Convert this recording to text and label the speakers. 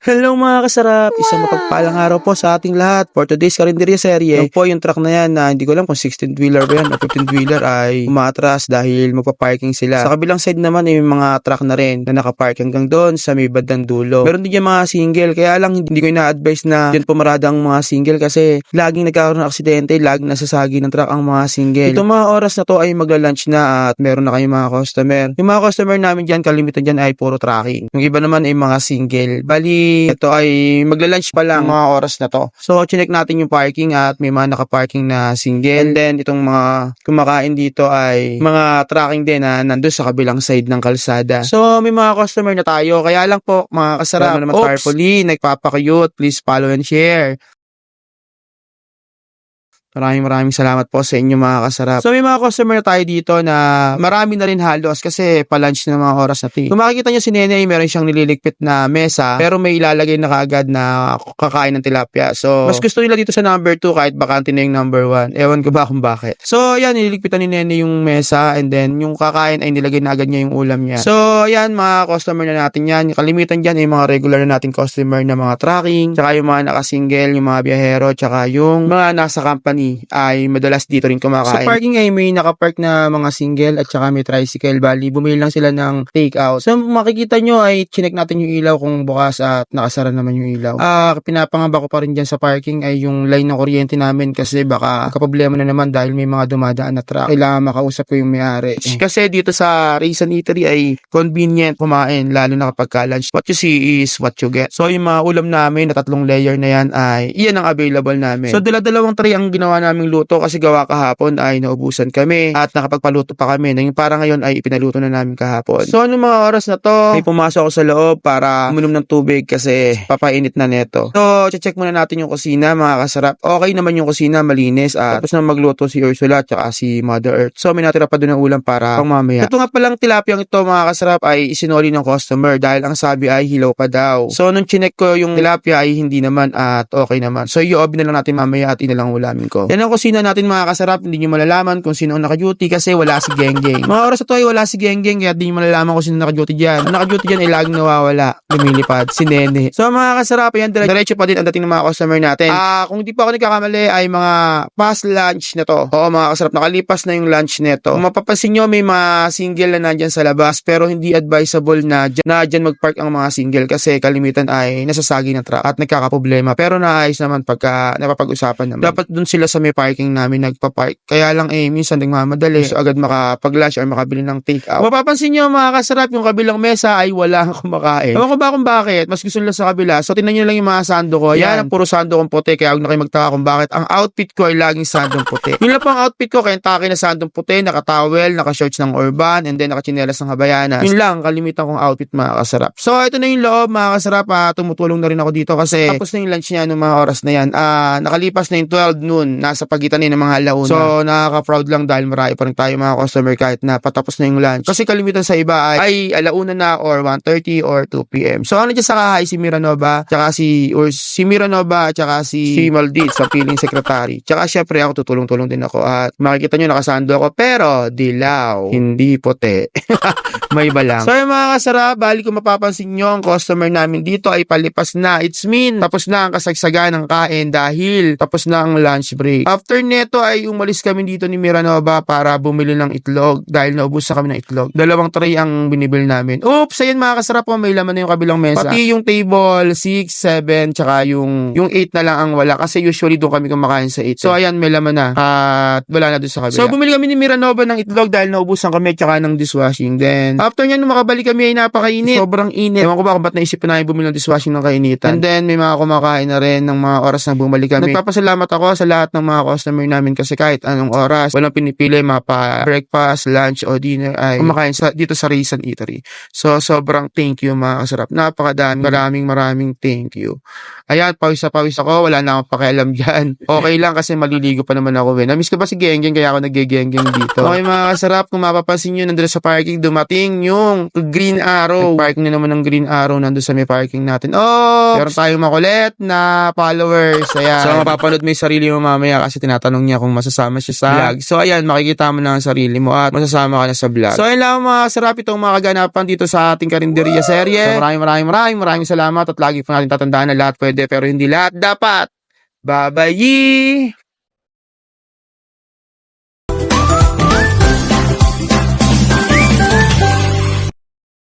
Speaker 1: Hello mga kasarap, isang mapagpalang araw po sa ating lahat. For today's karinderya serye, yung po yung truck na yan na hindi ko alam kung 16-wheeler ba yan o 15-wheeler ay umatras dahil magpa-parking sila. Sa kabilang side naman ay may mga truck na rin na nakapark hanggang doon sa may bandang dulo. Meron din yung mga single, kaya lang hindi ko ina-advise na dyan pumarada ang mga single kasi laging nagkakaroon ng aksidente, laging nasasagi ng truck ang mga single. Itong mga oras na to ay magla-lunch na at meron na kayong mga customer. Yung mga customer namin dyan, kalimitan dyan ay puro tracking. Yung iba naman ay mga single. Bali, ito ay magla-lunch pa lang mga oras na to. So, chinek natin yung parking at may mga naka-parking na single. And then, itong mga kumakain dito ay mga tracking din na nandun sa kabilang side ng kalsada. So, may mga customer na tayo. Kaya lang po, mga kasarap naman carefully, nagpapakayot. Please follow and share. Maraming salamat po sa inyo mga kasarap. So may mga customer na tayo dito na marami na rin halos kasi pa-lunch na mga oras na ito. Kung makikita nyo si Nene, meron siyang nililigpit na mesa pero may ilalagay na kaagad na kakain ng tilapia. So mas gusto nila dito sa number 2 kahit bakante na yung number 1. Ewan ko ba kung bakit. So ayan, nililigpitan ni Nene yung mesa and then yung kakain ay nilagay na agad niya yung ulam niya. So ayan, mga customer na natin yan. Kalimitan dyan ay mga regular na nating customer na mga tracking, tsaka yung mga nakasingle, yung mga biyahero, tsaka yung mga nasa company ay madalas dito rin kumakain. Sa parking ay may nakapark na mga single at saka may tricycle. Bali, bumili lang sila ng take out. So makikita nyo ay chinek natin yung ilaw kung bukas at nakasara naman yung ilaw. Pinapangamba ko pa rin dyan sa parking ay yung line ng kuryente namin kasi baka kaproblema na naman dahil may mga dumadaan na truck. Kailangan makausap ko yung may-ari. Kasi dito sa Raisin Eatery ay convenient kumain lalo na kapag ka-lunch. What you see is what you get. So yung mga ulam namin na 3 layer na yan ay iyan ang available namin. So dala-dalawang tray ang ginawa naming luto kasi gawa kahapon ay naubusan kami at nakapagpaluto pa kami na yung para ngayon ay ipinaluto na namin kahapon. So anong mga oras na to ay pumasok ako sa loob para uminom ng tubig kasi papainit na neto. So check muna natin yung kusina mga kasarap. Okay naman yung kusina, malinis at tapos na magluto si Ursula at si Mother Earth. So may natira pa doon ng ulam para pang mamaya. Ito nga palang tilapiyang ito mga kasarap ay isinoli ng customer dahil ang sabi ay hilaw pa daw. So nung chinek ko yung tilapia ay hindi naman at okay naman. So i-open na lang natin mamaya at inalang ulamin ko. Yan ang kusina natin mga kasarap, hindi nyo malalaman kung sino ang naka-duty kasi wala si Genggeng. Mga oras na to ay wala si Genggeng kaya hindi nyo malalaman kung sino naka-duty dyan. Ang naka-duty dyan ay laging nawawala, lumilipad, si Nene. So mga kasarap, yan diretso pa din ang dating ng mga customer natin. Kung di pa ako nagkakamali ay mga past lunch na to. Oo mga kasarap, nakalipas na yung lunch neto. Kung mapapansin nyo may mga single na nandyan sa labas pero hindi advisable na dyan mag-park ang mga single kasi kalimitan ay nasasagi ng truck at nagkakaproblema. Pero naayos naman pagka napapag-usapan naman. Dapat dun sila sa may parking namin nagpa-park. Kaya lang minsan nagmamadali. So agad makapag-lunch or makabili ng take-out. Mapapansin nyo mga kasarap, yung kabilang mesa ay wala kumakain. Ewan ko ba kung bakit? Mas gusto nila sa kabila. So tingnan nyo lang yung mga sando ko. Yan, puro sando kong puti. Kaya huwag na kayo magtaka kung bakit. Ang outfit ko ay laging sandong puti. Yun lang po ang outfit ko. Kaya taki na sandong puti, naka-towel, naka-shorts ng Urban, and then naka-chinelas ng Habayanas. Yun lang, kalimitan kong outfit mga kasarap. So ito na yung loob mga kasarap. Tumutulong na rin ako dito kasi tapos na yung lunch niya noong mga oras na yan. Nakalipas na yung 12 noon. Nasa pagitan na ng mga alauna. So, nakaka-proud lang dahil marami pa rin tayo mga customer kahit na patapos na yung lunch. Kasi kalimitan sa iba ay alauna na or 1:30 or 2 p.m. So, ano dyan sa kahay? Si Miranova, tsaka si Miranova, tsaka si Maldit sa piling secretary. Tsaka syempre ako tutulong-tulong din ako at makikita nyo nakasando ako pero dilaw, hindi puti. May iba lang. So, yung mga kasarap, bali kung mapapansin nyo, ang customer namin dito ay palipas na. It's mean, tapos na ang kasagsagan ng kain dahil tapos na ang lunch break. After neto ay umalis kami dito ni Miranova para bumili ng itlog dahil naubusan kami ng itlog. 2 tray ang binibil namin. Oops, ayun mga kasarap po, may laman na yung kabilang mesa. Pati yung table 6, 7, tsaka yung 8 na lang ang wala kasi usually doon kami kumakain sa 8. So ayan, may laman na at wala na doon sa kabila. So bumili kami ni Miranova ng itlog dahil naubusan kami tsaka ng dishwashing. Then after nyan nung makabalik kami ay napakainit. Sobrang init. Ewan ko ba kung ba't naisip na bumili ng dishwashing ng kainitan. And then may mga kumakain na rin ng mga oras na bumalik kami. Nagpapasalamat ako sa lahat ng mga customer namin kasi kahit anong oras, walang pinipili breakfast, lunch o dinner ay kumakain dito sa Raisin Eatery. So sobrang thank you mga kasarap. Napakadami, maraming thank you. Ayan, pawis ako, wala na akong pakialam dyan. Okay lang kasi maliligo pa naman ako. Namiss ko ba si Genggeng kaya ako nag-genggeng dito. Okay mga kasarap, kung mapapansin nyo nandun sa parking, dumating parking yung Green Arrow. Parking na naman ng Green Arrow nandun sa may parking natin. Oh, meron tayong makulit na followers. Ayan. So, mapapanood mo yung sarili mo mamaya kasi tinatanong niya kung masasama siya sa vlog. So, ayan, makikita mo na ang sarili mo at masasama ka na sa vlog. So, ayun lang mga kasarap itong mga kaganapan dito sa ating Karinderya serye. So, maraming salamat at lagi po natin tatandaan na lahat pwede pero hindi lahat dapat. Bye-bye!